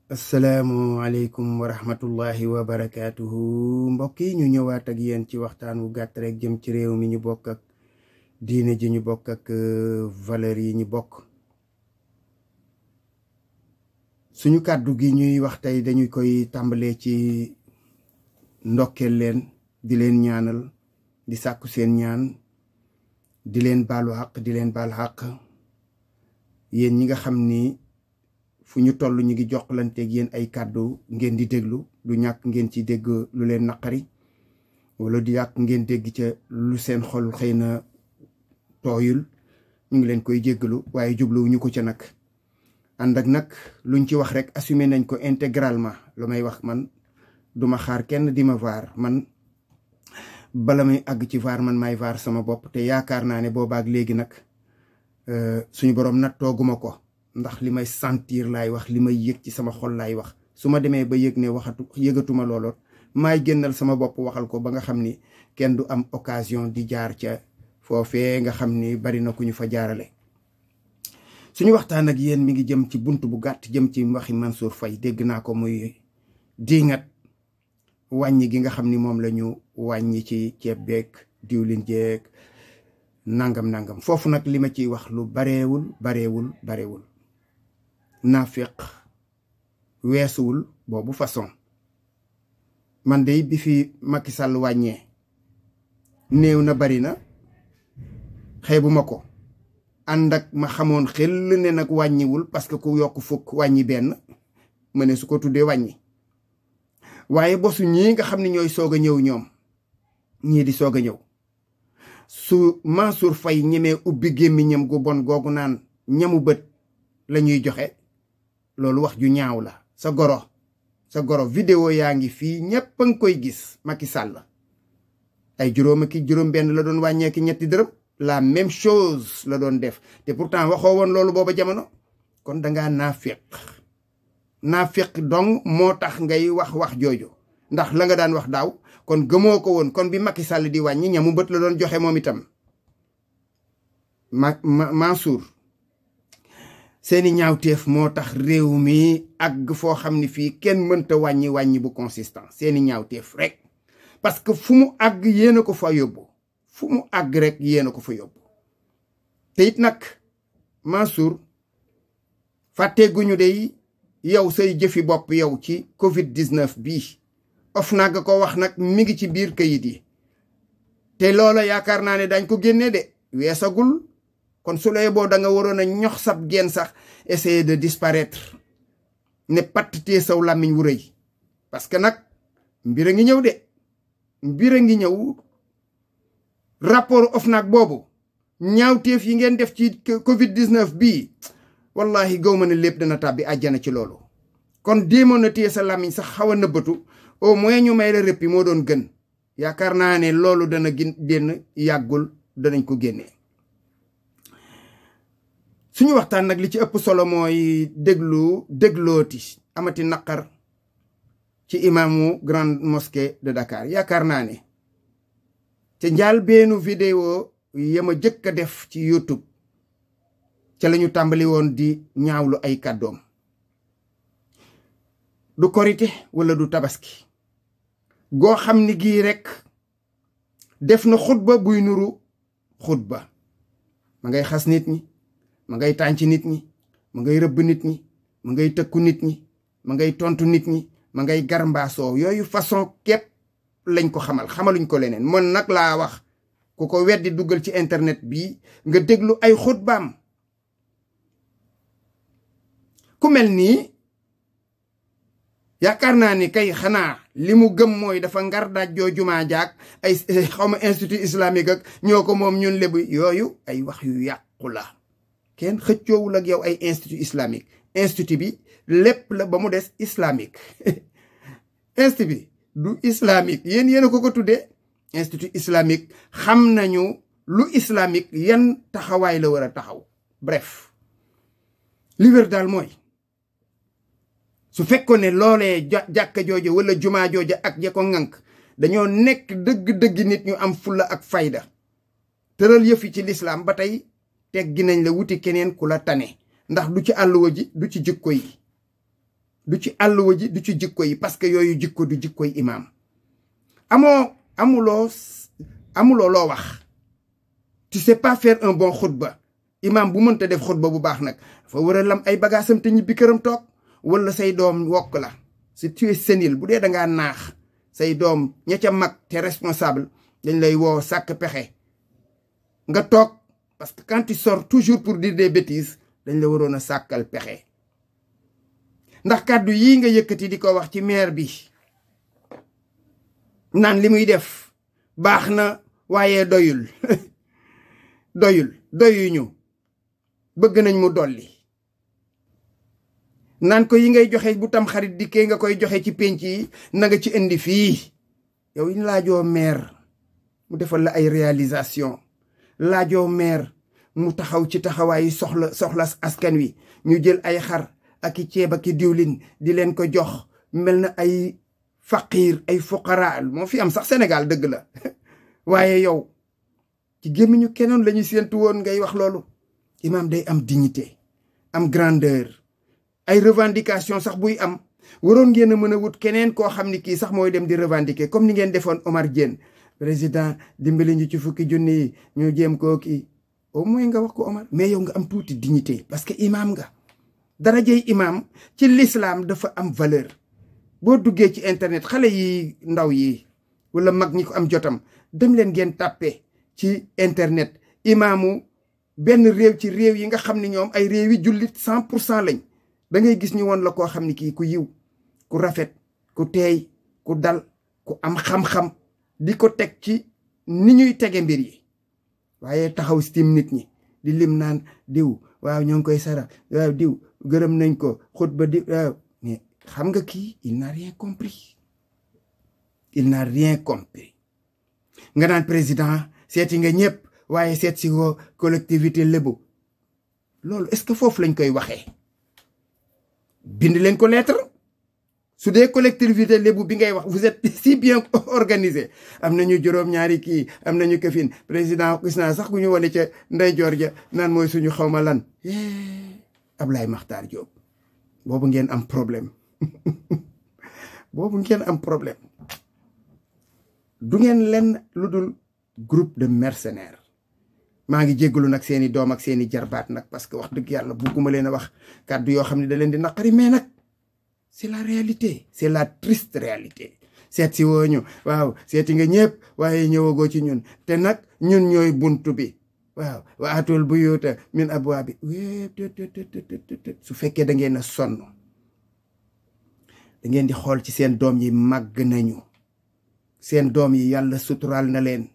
asalaamualeykum wa rahmatullahi wa barakaatuhu mbokk yi ñu ñëwaat ak yéen ci waxtaan wu gàtt rek jëm ci réew mi ñu bokk ak diine ji ñu bokk ak valeur yi ñu bokk. suñu kàddu gi ñuy wax tey dañu koy tàmbalee ci ndokkeel leen di leen ñaanal di sàkku seen ñaan di leen baalu xaq di leen baal xaq yéen ñi nga xam ni fu ñu toll ñu ngi joxlanteeg yéen ay kàddu ngeen di déglu du ñàkk ngeen ci dégg lu leen naqari wala du ñàkk ngeen dégg ca lu seen xol xëy na tooyul ñu ngi leen koy jéggalu waaye jubluwuñu ko ca nag ànd ak nag luñ ci wax rek assumé nañ ko intégralement lu may wax man duma xaar kenn di ma vaar man bala may àgg ci vaar man may vaar sama bopp te yaakaar naa ne boobaak léegi nag suñu borom nag tooguma ko ndax li may sentir laay wax li may yëg ci sama xol laay wax su ma demee ba yëg ne yëgatuma looloot maay génnal sama bopp waxal ko ba nga xam ni kenn du am occasion di jaar ca foofee nga xam ni bari na ku ñu fa jaarale. suñu waxtaan ak yéen mi ngi jëm ci bunt bu gàtt jëm ci waxi Mansour Faye dégg naa ko muy diingat wàññi gi nga xam ni moom la ñu wàññi ci ceeb beeg diwlin jeeg nangam foofu nag li ma ciy wax lu bareewul naafiq weesuwul boobu façon man de bi fi Macky Sall wàññee néew na bari na xeebuma ko ànd ak ma xamoon xel ne nag wàññiwul parce que ku yokk fukk wàññi benn ma ne su ko tuddee wàññi waaye bosu ñii nga xam ne ñooy soog a ñëw ñoom ñii di soog a ñëw su Mansour Faye ñemee ubbi gémmiñam gu bon googu naan ñamu bët la ñuy joxe loolu wax ju ñaaw la sa goro vidéo yaa ngi fii ñépp a ngi koy gis Macky Sall ay juróom benn la doon wàññeeki ñetti dërëm la même chose la doon def te pourtant waxoo woon loolu booba jamono kon dangaa naafiq donc moo tax ngay wax jooju ndax la nga daan wax daaw kon gëmoo ko woon kon bi Macky Sall di wàññi ñamu bët la doon joxe moom itam Mansour seeni ñaawteef moo tax réew mi àgg foo xam ni fii kenn mënta wàññi bu consistant seeni ñaawteef rek parce que fu mu àgg yéen a ko fa yóbbu fu mu àgg rek yéen a ko fa yóbbu te it nag Mansour fàtteeguñu de yow say jëfi bopp yow ci Covid-19 bii OFNAC ko wax nag mi ngi ci biir kayit yi te loola yaakaar naa ne dañ ko génnee de weesagul kon su lay boo da nga waroon a ñox sab geen sax essayer de disparaître ne pattitee saw làmmiñ wu rëy parce que nag mbir a ngi ñëw de mbir a ngi ñëw rapport OFNAC boobu ñaawteef yi ngeen def ci Covid-19 bii wallahi gaw ma ne lépp dana tàbbi àjjana ci loolu kon déemoon na téye sa làmmiñ sax xaw a nëbbatu au moins ñu may la rëppi moo doon gën yaakaar naa ne loolu dana génn yàggul danañ ko génnee suñu waxtaan nag li ci ëpp solo mooy déglooti amati naqar ci imaamu grande mosquée de Dakar yaakaar naa ne te njaal beenu vidéo yama jëkk a def ci YouTube ca lañu tàmbali woon di ñaawlu ay kàddoom du korite wala du tabaski goo xam ni gii rekk def na xutba buy nuru xutba ma ngay xas nit ñi ma ngay tànc nit ñi ma ngay rëbb nit ñi ma ngay tëkku nit ñi ma ngay tontu nit ñi ma ngay garmbaasoo yooyu façon képp lañ ko xamaluñ ko leneen man nag laa wax ku ko weddi duggal ci internet bi nga déglu ay xutbaam ku mel nii yaakaar naa ni kay xanaa li mu gëm mooy dafa ngar daajjoo jumaa jaag ay xawma institut islamique ak ñoo ko moom ñun lébu yooyu ay wax yu yàqu la kenn xëccoowul ak yow ay institut islamique institut bi lépp la ba mu des islamique institut bi du islamique yéen a ko tuddee institut islamique xam nañu lu islamique yan taxawaay la war a taxaw bref li wér daal mooy su fekkoon ne loolee jàkka jooja wala jumaa jooja ak ja ko ŋànk dañoo nekk dëgg-dëgg nit ñu am fulla ak fayda tëral yëfi ci lislaam ba tey teggi nañ la wuti keneen ku la tane ndax du ci àlluwa ji du ci jikko yi du ci àlluwa ji du ci jikko yi parce que yooyu jikko du jikkoy imaam amuloo loo wax tu sais pas faire un bon xutba imaam bu mënta def xutba bu baax nag dafa war a lam ay bagaasam te ñibbi këram toog wala say doom wokk la si tu es sénile bu dee dangaa naax say doom ña ca mag te responsable dañ lay woo sàkk pexe nga toog parce que quand tu sors toujours pour dire des bêtises dañ la waroon a sàkkal pexe ndax kàddu yii nga yëkkati di ko wax ci maire bi naan li muy def baax na waaye doyul doyuñu bëgg nañ mu dolli naan ko yi ngay joxe bu tam xarit dikkee nga koy joxe ci penc yi na nga ci indi fii yow ñu laajoo maire mu defal la ay réalisation laajoo maire mu taxaw ci taxawaayu soxla askan wi ñu jël ay xar ak i ceeb ak i diwlin di leen ko jox mel na ay faqiir ay fuqara moo fi am sax Sénégal dëgg la waaye yow ci gémmiñu keneen la ñu séentu woon ngay wax loolu imaam day am dignité am grandeur ay revendication sax buy am waroon ngeen a mën a wut keneen koo xam ni kii sax mooy dem di revendiquer comme ni ngeen defoon Omar Diène président dimbali ñu ci fukki junni yi ñu jéem koo kii au moins nga wax ko Omar mais yow nga am tuuti dignité parce que imaam nga darajey imaam ci l'islam dafa am valeur boo duggee ci internet xale yi ndaw yi wala mag ñi ko am jotam dem leen ngeen tàppe ci internet imaamu benn réew ci réew yi nga xam ne ñoom ay réew yi jullit 100% lañ da ngay gis ñu woon la koo xam ne kii ku yiw ku rafet ku teey ku dal ku am xam-xam di ko teg ci ni ñuy tege mbir yi waaye taxaw stim nit ñi di lim naan diw waaw ñoo ngi koy sara waaw diw gërëm nañ ko xutba diw waaw mais xam nga kii il n'a rien compris nga naan président seeti nga ñëpp waaye seet si ko collectivité lébu loolu est-ce que foofu lañ koy waxee bind leen ko lettre su dee collectivité lébu bi ngay wax vous êtes si bien organisé am nañu juróom-ñaari kii am nañu këfin président gis naa sax ku ñu wane ca ndeyjoor ja naan mooy suñu xawma lan Ablaye Makhtar Diop boobu ngeen am problème du ngeen lenn lu dul groupe de mercenaires maa ngi jéggalu nag seeni doom ak seeni jarbaat nag parce que wax dëgg yàlla bugguma leen a wax kàddu yoo xam ne da leen di naqari mais nag c'est la réalité c'est la triste réalité seet si woo ñu waaw seeti nga ñëpp waaye ñëwagoo ci ñun te nag ñun ñooy buntu bi waaw wa atul buyuuta min abwaabi su fekkee da ngeen a sonn da ngeen di xool ci seen doom yi màgg nañu seen doom yi yàlla suturaal na leen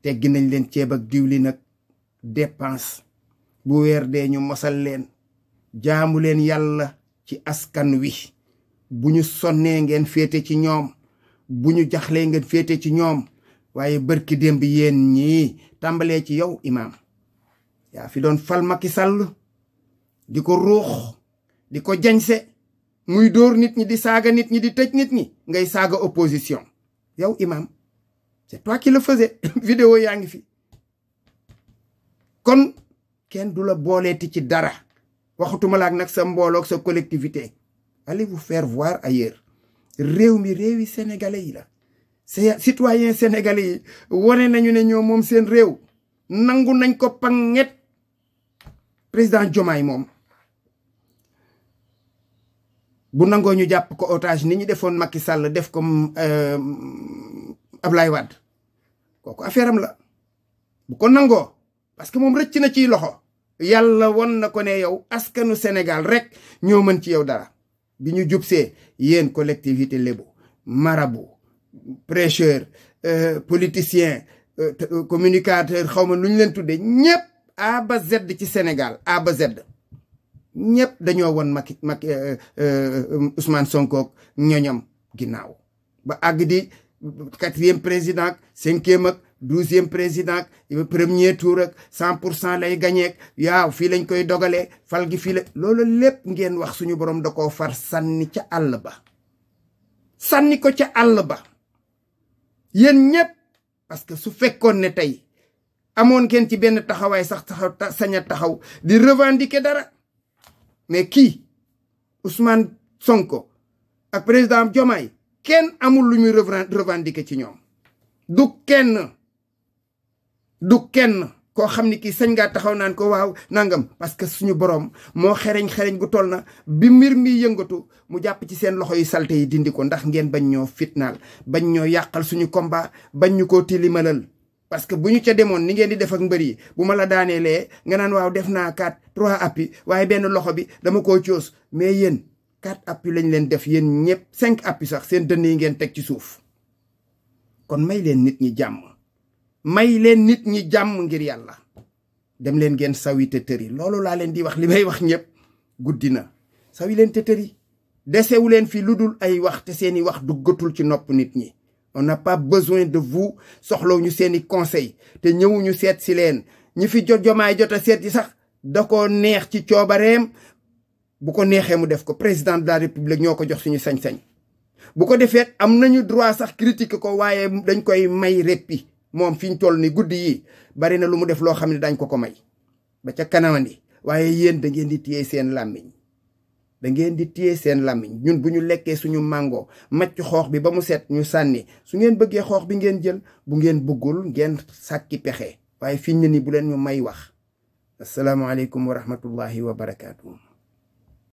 teggi nañ leen ceeb ak diwlin ak dépense bu weer dee ñu mosal leen jaamu leen yàlla ci askan wi bu ñu sonnee ngeen féete ci ñoom bu ñu jaxlee ngeen féete ci ñoom waaye bërki démb yéen ñii tàmbalee ci yow imaam yaa fi doon fal Macky Sall di ko ruux di ko jañse muy dóor nit ñi di saaga nit ñi di tëj nit ñi ngay saaga opposition yow imaam c'est toi qui le faisais vidéo yaa ngi fi kon kenn du la booleeti ci dara waxatuma laak nag sa mbooloog sa collectivité allez vous faire voir ailleurs réew mi réewi sénégalais yi la citoyen sénégalais yi wane nañu ne ñoo moom seen réew nangu nañ ko panget président Diomaye moom bu nangoo ñu jàpp ko otage ni ñu defoon Macky Sall def ko Ablaye Wade kooku affaire am la bu ko nangoo parce que moom rëcc na ciy loxo yàlla won na ko ne yow askanu Sénégal rek ñoo mën ci yow dara bi ñu jubsee yéen collectivité lébu marabout prêcheur politicien communicateur xawma nu ñu leen tuddee ñëpp A ba Z ci Sénégal A ba Z ñëpp dañoo won Macky Ousmane Sonko ñoñam ginnaaw ba àgg di 4e président ak 5e ak 12e président ak premier tour ak 100% lay gañeek yaaw fii lañ koy dogalee fal gi fii la loolu lépp ngeen wax suñu borom da koo far sànni ca àll ba sànni ko ca àll ba yéen ñëpp parce que su fekkoon ne tey amoon ngeen ci benn taxawaay sax sañ a taxaw di revendiquer dara mais kii Ousmane Sonko ak président Diomaye kenn amul lu ñuy revendiquer ci ñoom du kenn koo xam ni kii sañ ngaa taxaw naan ko waaw nangam parce que suñu borom moo xereñ gu toll na bi mbir mi yëngatu mu jàpp ci seen loxo yi salte yi dindi ko ndax ngeen bañ ñoo fitnaal bañ ñoo yàqal suñu combat bañ ñu koo tilimalal parce que bu ñu ca demoon ni ngeen di def ak mbër yi bu ma la daaneelee nga naan waaw def naa 3 appui waaye benn loxo bi dama koo coos mais yéen 4 appui lañ leen def yéen ñëpp 5 appui sax seen dënn yi ngeen teg ci suuf kon may leen nit ñi jàmm ngir yàlla dem leen ngeen sawi te tëri loolu laa leen di wax li may wax ñëpp guddi na sawi leen te tëri desewu leen fi lu dul ay wax te seeni wax duggatul ci nopp nit ñi on n'a pas besoin de vous soxlaw ñu seeni conseil te ñëwuñu seet si leen ñi fi Jomaay jot a seet yi sax da ko neex ci coobareem bu ko neexee mu def ko président de la république ñoo ko jox suñu sañ-sañ bu ko defee am nañu droit sax critiquer ko waaye dañ koy may réppi moom fi ñu toll ni guddi yi bari na lu mu def loo xam ne dañ ko may ba ca kanamandi waaye yéen da ngeen di téye seen làmmiñ ñun bu ñu lekkee suñu mango macc xoox bi ba mu set ñu sànni su ngeen bëggee xoox bi ngeen jël bu ngeen bëggul ngeen sàkki pexe waaye fiñ ne ni bu leen ñu may wax asalaamaaleykum wa rahmatullahi wa barakaatu.